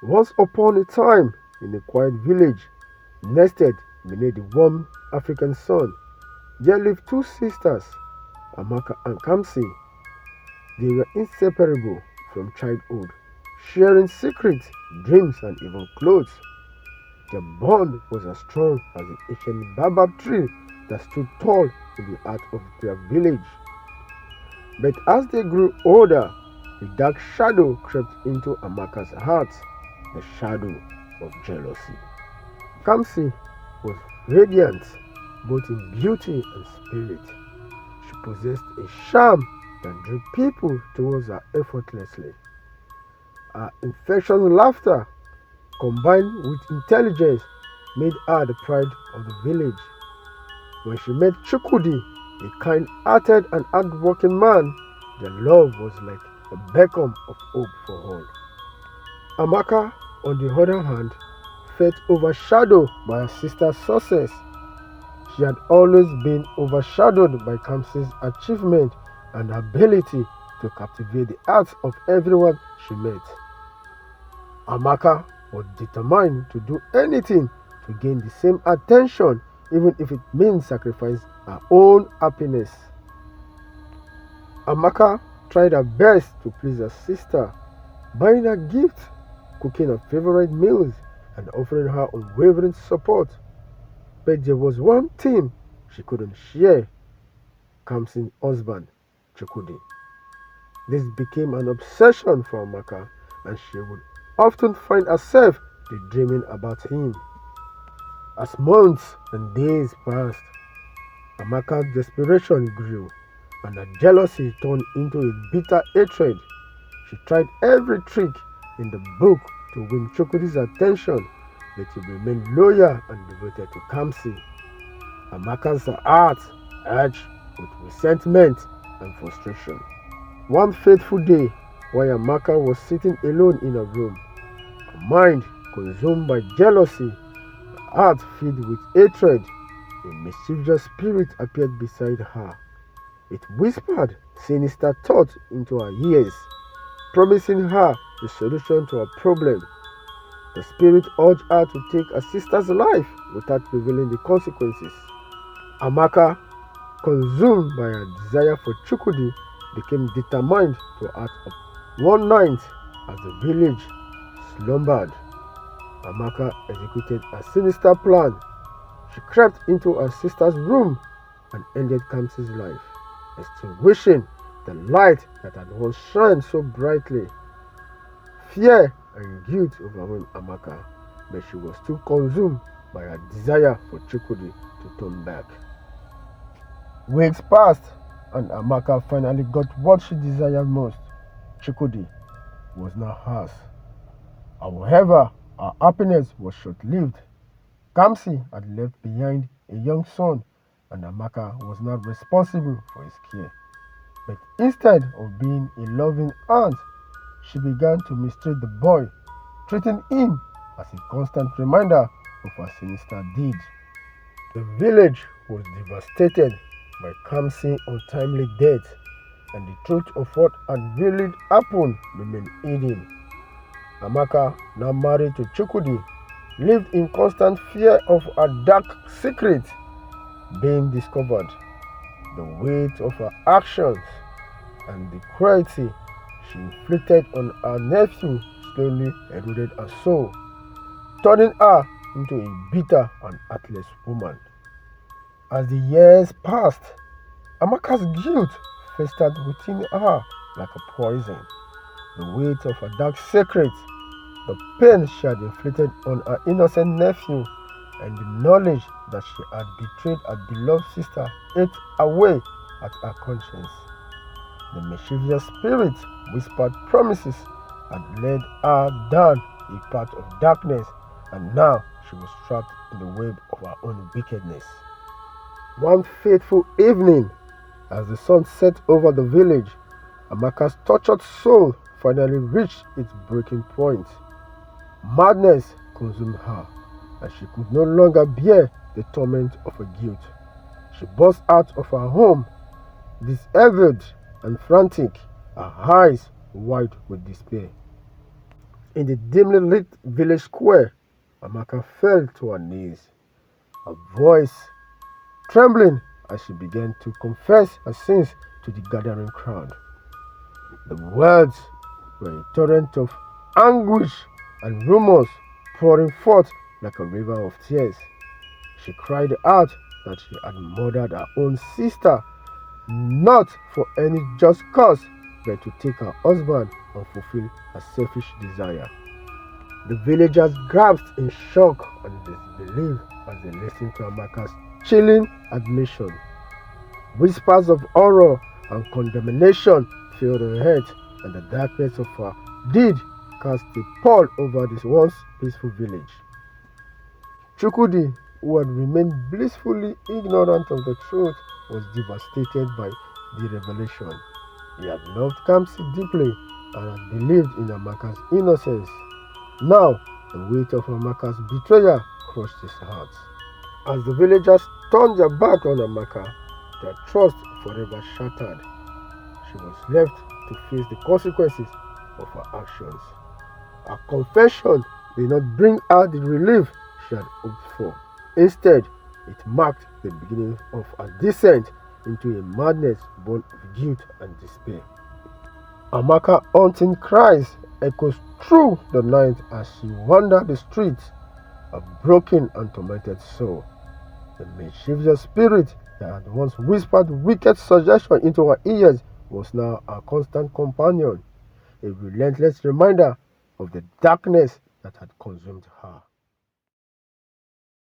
Once upon a time, in a quiet village, nested beneath the warm African sun, there lived two sisters, Amaka and Kamsi. They were inseparable from childhood, sharing secrets, dreams, and even clothes. Their bond was as strong as the ancient baobab tree that stood tall in the heart of their village. But as they grew older, a dark shadow crept into Amaka's heart, the shadow of jealousy. Kamsi was radiant both in beauty and spirit. She possessed a charm that drew people towards her effortlessly. Her infectious laughter, combined with intelligence, made her the pride of the village. When she met Chukwudi, a kind-hearted and hard-working man, their love was like a beacon of hope for all. Amaka, on the other hand, felt overshadowed by her sister's success. She had always been overshadowed by Kamsi's achievement and ability to captivate the hearts of everyone she met. Amaka was determined to do anything to gain the same attention, even if it meant sacrificing her own happiness. Amaka tried her best to please her sister, buying her gifts, cooking her favorite meals, and offering her unwavering support. But there was one thing she couldn't share: Kamsin's husband, Chukwudi. This became an obsession for Amaka, and she would often find herself daydreaming about him. As months and days passed, Amaka's desperation grew, and her jealousy turned into a bitter hatred. She tried every trick in the book to win Chukwudi's attention, but he remained loyal and devoted to Kamsi. Amaka's heart urged with resentment and frustration. One fateful day, while Amaka was sitting alone in her room, her mind consumed by jealousy, her heart filled with hatred, a mischievous spirit appeared beside her. It whispered sinister thoughts into her ears, promising her the solution to her problem. The spirit urged her to take her sister's life without revealing the consequences. Amaka, consumed by her desire for Chukwudi, became determined to act up. One night, as the village slumbered, Amaka executed a sinister plan. She crept into her sister's room and ended Kamsi's life, extinguishing the light that had once shined so brightly. Fear and guilt overwhelmed Amaka, but she was too consumed by her desire for Chukwudi to turn back. Weeks passed, and Amaka finally got what she desired most. Chukwudi was now hers. However, her happiness was short-lived. Kamsi had left behind a young son, and Amaka was now responsible for his care. But instead of being a loving aunt, she began to mistreat the boy, treating him as a constant reminder of her sinister deed. The village was devastated by Kamsi's untimely death, and the truth of what had really happened remained hidden. Amaka, now married to Chukwudi, lived in constant fear of her dark secret being discovered. The weight of her actions and the cruelty she inflicted on her nephew slowly eroded her soul, turning her into a bitter and heartless woman. As the years passed, Amaka's guilt festered within her like a poison. The weight of her dark secret, the pain she had inflicted on her innocent nephew, and the knowledge that she had betrayed her beloved sister ate away at her conscience. The mischievous spirit whispered promises had led her down a path of darkness, and now she was trapped in the web of her own wickedness. One fateful evening, as the sun set over the village, Amaka's tortured soul finally reached its breaking point. Madness consumed her, and she could no longer bear the torment of her guilt. She burst out of her home, disheveled and frantic, her eyes wide with despair. In the dimly lit village square, Amaka fell to her knees, her voice trembling as she began to confess her sins to the gathering crowd. The words were a torrent of anguish and rumors pouring forth like a river of tears. She cried out that she had murdered her own sister, not for any just cause, but to take her husband and fulfill her selfish desire. The villagers gasped in shock and disbelief as they listened to Amaka's chilling admission. Whispers of horror and condemnation filled her head, and the darkness of her deed cast a pall over this once peaceful village. Chukudi, who had remained blissfully ignorant of the truth, was devastated by the revelation. He had loved Kamsi deeply and had believed in Amaka's innocence. Now, the weight of Amaka's betrayal crushed his heart. As the villagers turned their back on Amaka, their trust forever shattered. She was left to face the consequences of her actions. Her confession did not bring her the relief she had hoped for. Instead, it marked the beginning of her descent into a madness born of guilt and despair. Amaka's haunting cries echoes through the night as she wandered the streets, a broken and tormented soul. The mischievous spirit that had once whispered wicked suggestions into her ears was now a constant companion, a relentless reminder of the darkness that had consumed her.